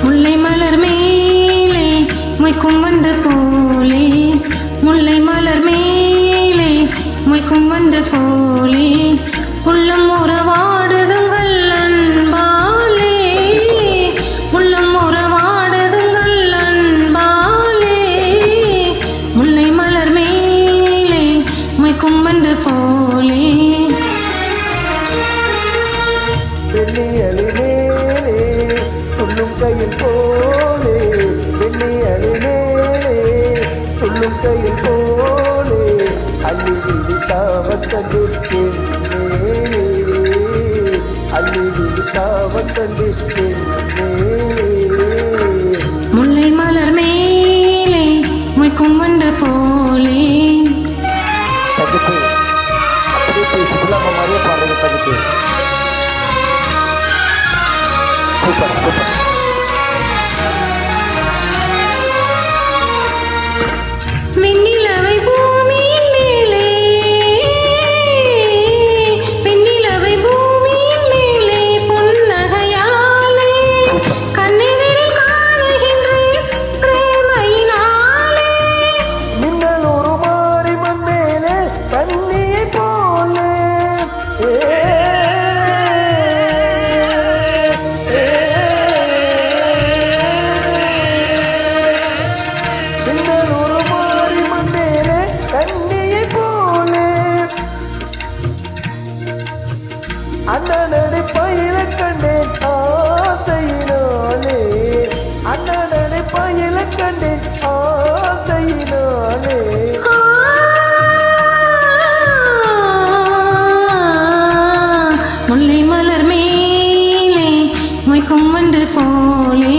முல்லை மலர் மேலே மொய்க்கும் வண்டு போலே, முல்லை மலர் மேலே மொய்க்கும் வண்டு போலே, உள்ளம் உறவாடுதுங்கள் அன்பாலே, உள்ளம் உறவாடுதுங்கள் அன்பாலே, முல்லை மலர் மேலே மொய்க்கும் வண்டு போலே. வெள்ளியலி மேலே துள்ளும் கையில் போலே, வெள்ளியலி மேலே துள்ளும் கையில் போலே, அள்ளி விழி தாவத்தண்டித்தேன் மேலே, அள்ளி விழி தாவத்தண்டித்தேன் மேலே. முல்லை மலர் மேலே மொய்க்கும் வண்டு போலே. தகுப்பு அப்படியே பேசிக்கலாம் மாதிரியே பாருங்க தகுப்பு. Super super. வெண்ணிலவை பூமியின் மேலே, வெண்ணிலவை பூமியின் மேலே பொன்னகையாலே, கண்ணெதிரில் காணுகின்றேன் பிரேமையினாலே. மின்னல் ஒரு மாறி மண்ணேலே தண்ணியை போலே, அண்ணனடி பயில கண்டேன் ஆசையினாலே, அண்ணனடி பயில கண்டேன் ஆசையினாலே. முல்லை மலர் மேலே மொய்க்கும் வண்டு போலே.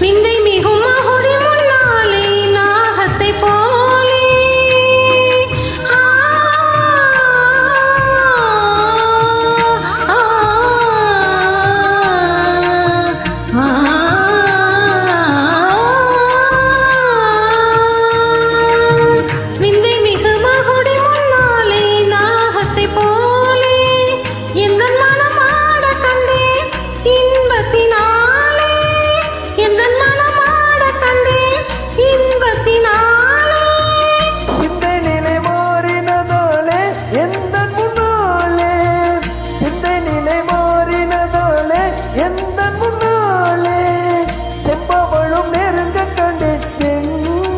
விந்தை மிகும் மகுடி முன்னாலே நாகத்தை போலே, விந்தை மிகு மகுடி முன்னாலே நாகத்தை போலே, எந்த மனமாட கண்டேன் இன்பத்தினாலே, எந்த மனமாட கண்டேன் இன்பத்தினாலே. இந்த நிலை மாறினதாலே எந்த முன்னாலே, இந்த நிலை மாறினதாலே எந்த முன்னாலே, செம்பவளும் நெருங்க கண்டேன் என்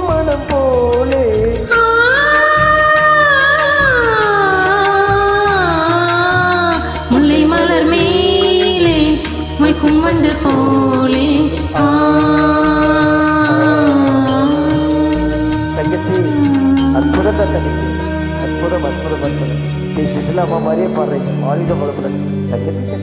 மனம் போலே. முல்லை மலர் மேலே மொய்க்கும் வண்டு போலே. தங்கச்சி அற்புதம் தான் தங்கச்சி, அற்புதம் அற்புதம் அற்புதம். நீ சுசிலாமா மாதிரியே பாடுறீங்க. வாழ்க வளமுடன் தங்கச்சி.